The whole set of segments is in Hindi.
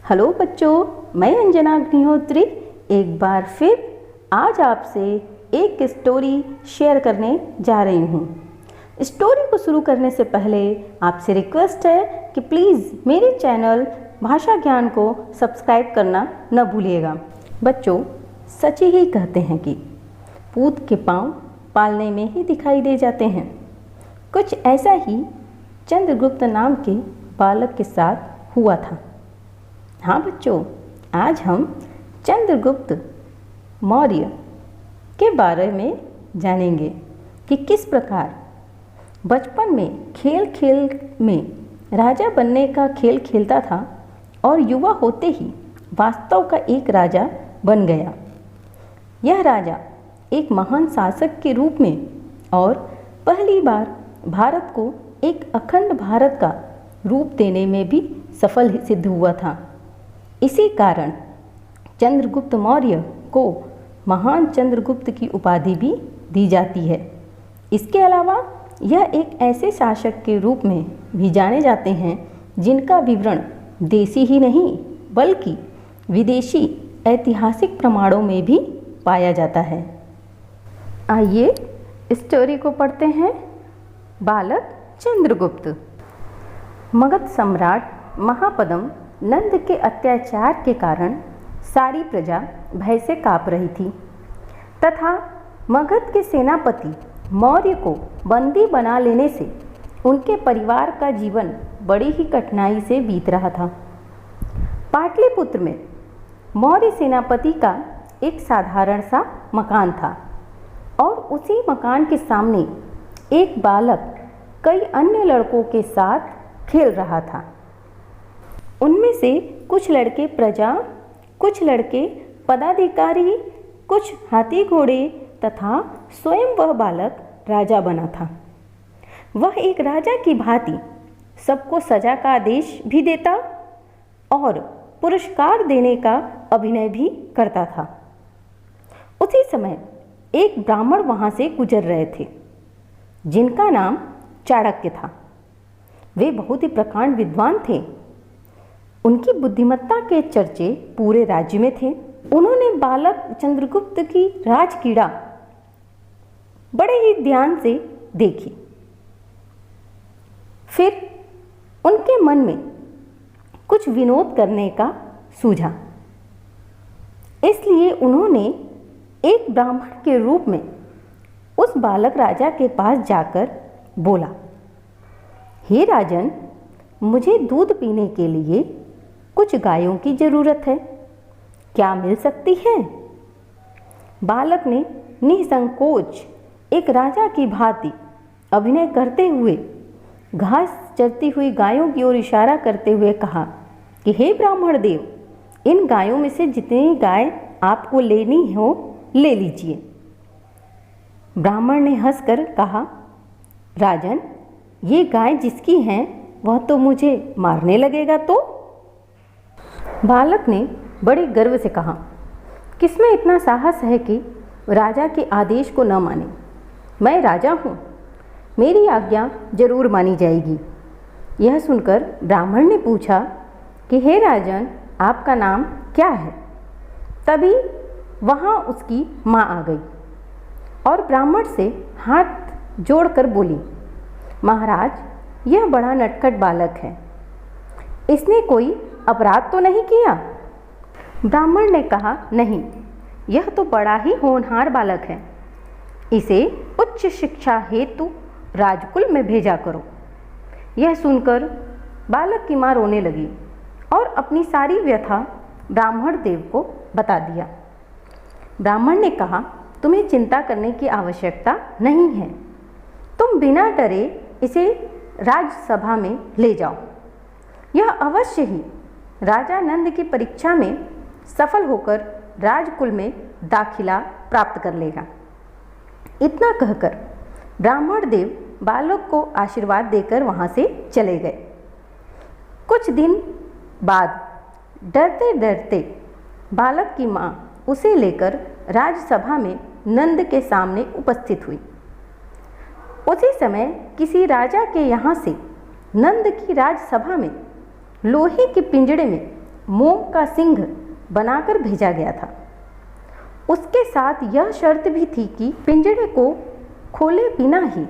हेलो बच्चों, मैं अंजना अग्निहोत्री एक बार फिर आज आपसे एक स्टोरी शेयर करने जा रही हूँ। स्टोरी को शुरू करने से पहले आपसे रिक्वेस्ट है कि प्लीज़ मेरे चैनल भाषा ज्ञान को सब्सक्राइब करना न भूलिएगा। बच्चों, सच ही कहते हैं कि पूत के पाँव पालने में ही दिखाई दे जाते हैं। कुछ ऐसा ही चंद्रगुप्त नाम के बालक के साथ हुआ था। हाँ बच्चों, आज हम चंद्रगुप्त मौर्य के बारे में जानेंगे कि किस प्रकार बचपन में खेल खेल में राजा बनने का खेल खेलता था और युवा होते ही वास्तव का एक राजा बन गया। यह राजा एक महान शासक के रूप में और पहली बार भारत को एक अखंड भारत का रूप देने में भी सफल सिद्ध हुआ था। इसी कारण चंद्रगुप्त मौर्य को महान चंद्रगुप्त की उपाधि भी दी जाती है। इसके अलावा यह एक ऐसे शासक के रूप में भी जाने जाते हैं जिनका विवरण देशी ही नहीं बल्कि विदेशी ऐतिहासिक प्रमाणों में भी पाया जाता है। आइए स्टोरी को पढ़ते हैं। बालक चंद्रगुप्त। मगध सम्राट महापद्म नंद के अत्याचार के कारण सारी प्रजा भय से काँप रही थी तथा मगध के सेनापति मौर्य को बंदी बना लेने से उनके परिवार का जीवन बड़ी ही कठिनाई से बीत रहा था। पाटलिपुत्र में मौर्य सेनापति का एक साधारण सा मकान था और उसी मकान के सामने एक बालक कई अन्य लड़कों के साथ खेल रहा था। उनमें से कुछ लड़के प्रजा, कुछ लड़के पदाधिकारी, कुछ हाथी घोड़े तथा स्वयं वह बालक राजा बना था। वह एक राजा की भांति सबको सजा का आदेश भी देता और पुरस्कार देने का अभिनय भी करता था। उसी समय एक ब्राह्मण वहाँ से गुजर रहे थे जिनका नाम चाणक्य था। वे बहुत ही प्रकांड विद्वान थे। उनकी बुद्धिमत्ता के चर्चे पूरे राज्य में थे। उन्होंने बालक चंद्रगुप्त की राजक्रीड़ा बड़े ही ध्यान से देखी। फिर उनके मन में कुछ विनोद करने का सूझा। इसलिए उन्होंने एक ब्राह्मण के रूप में उस बालक राजा के पास जाकर बोला, हे राजन, मुझे दूध पीने के लिए कुछ गायों की ज़रूरत है, क्या मिल सकती है? बालक ने निसंकोच एक राजा की भांति अभिनय करते हुए घास चरती हुई गायों की ओर इशारा करते हुए कहा कि हे ब्राह्मण देव, इन गायों में से जितनी गाय आपको लेनी हो ले लीजिए। ब्राह्मण ने हंसकर कहा, राजन, ये गाय जिसकी हैं वह तो मुझे मारने लगेगा तो? बालक ने बड़े गर्व से कहा, किसमें इतना साहस है कि राजा के आदेश को न माने? मैं राजा हूँ, मेरी आज्ञा जरूर मानी जाएगी। यह सुनकर ब्राह्मण ने पूछा कि हे राजन, आपका नाम क्या है? तभी वहाँ उसकी माँ आ गई और ब्राह्मण से हाथ जोड़कर बोली, महाराज, यह बड़ा नटखट बालक है, इसने कोई अपराध तो नहीं किया? ब्राह्मण ने कहा, नहीं, यह तो बड़ा ही होनहार बालक है, इसे उच्च शिक्षा हेतु राजकुल में भेजा करो। यह सुनकर बालक की माँ रोने लगी और अपनी सारी व्यथा ब्राह्मण देव को बता दिया। ब्राह्मण ने कहा, तुम्हें चिंता करने की आवश्यकता नहीं है, तुम बिना डरे इसे राजसभा में ले जाओ। यह अवश्य ही राजा नंद की परीक्षा में सफल होकर राजकुल में दाखिला प्राप्त कर लेगा। इतना कहकर ब्राह्मण देव बालक को आशीर्वाद देकर वहाँ से चले गए। कुछ दिन बाद डरते डरते बालक की माँ उसे लेकर राजसभा में नंद के सामने उपस्थित हुई। उसी समय किसी राजा के यहाँ से नंद की राजसभा में लोहे के पिंजड़े में मोम का सिंह बनाकर भेजा गया था। उसके साथ यह शर्त भी थी कि पिंजड़े को खोले बिना ही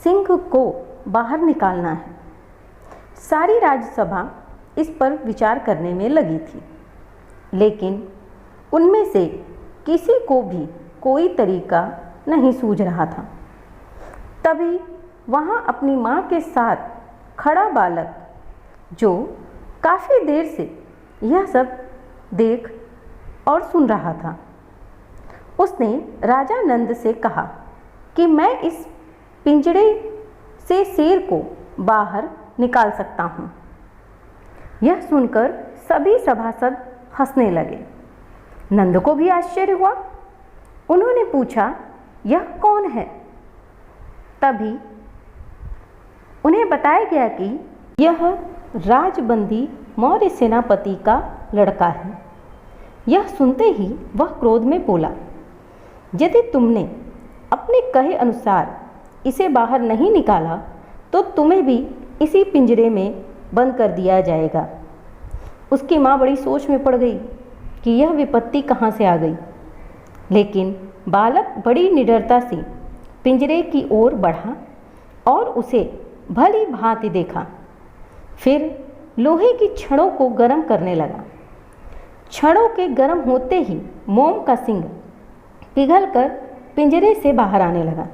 सिंह को बाहर निकालना है। सारी राज्यसभा इस पर विचार करने में लगी थी, लेकिन उनमें से किसी को भी कोई तरीका नहीं सूझ रहा था। तभी वहाँ अपनी माँ के साथ खड़ा बालक, जो काफ़ी देर से यह सब देख और सुन रहा था, उसने राजा नंद से कहा कि मैं इस पिंजड़े से शेर को बाहर निकाल सकता हूँ। यह सुनकर सभी सभासद हंसने लगे। नंद को भी आश्चर्य हुआ। उन्होंने पूछा, यह कौन है? तभी उन्हें बताया गया कि यह राजबंदी मौर्य सेनापति का लड़का है। यह सुनते ही वह क्रोध में बोला, यदि तुमने अपने कहे अनुसार इसे बाहर नहीं निकाला तो तुम्हें भी इसी पिंजरे में बंद कर दिया जाएगा। उसकी माँ बड़ी सोच में पड़ गई कि यह विपत्ति कहाँ से आ गई, लेकिन बालक बड़ी निडरता से पिंजरे की ओर बढ़ा और उसे भली भांति देखा। फिर लोहे की छड़ों को गर्म करने लगा। छड़ों के गर्म होते ही मोम का सिंह पिघलकर पिंजरे से बाहर आने लगा।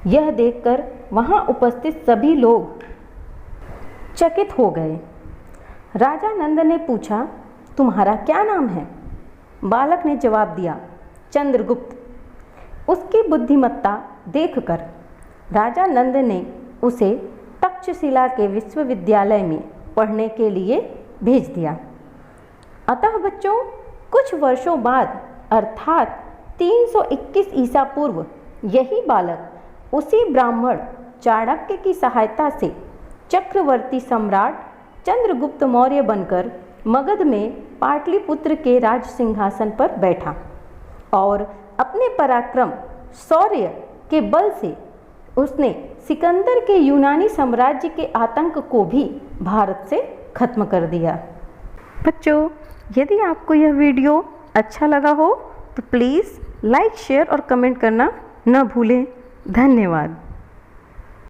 यह देखकर वहाँ उपस्थित सभी लोग चकित हो गए। राजा नंद ने पूछा, तुम्हारा क्या नाम है? बालक ने जवाब दिया, चंद्रगुप्त। उसकी बुद्धिमत्ता देखकर राजा नंद ने उसे तक्षशिला के विश्वविद्यालय में पढ़ने के लिए भेज दिया। अतः बच्चों, कुछ वर्षों बाद अर्थात 321 ईसा पूर्व यही बालक उसी ब्राह्मण चाणक्य की सहायता से चक्रवर्ती सम्राट चंद्रगुप्त मौर्य बनकर मगध में पाटलिपुत्र के राज सिंहासन पर बैठा और अपने पराक्रम शौर्य के बल से उसने सिकंदर के यूनानी साम्राज्य के आतंक को भी भारत से खत्म कर दिया। बच्चों, यदि आपको यह वीडियो अच्छा लगा हो तो प्लीज़ लाइक, शेयर और कमेंट करना न भूलें। धन्यवाद।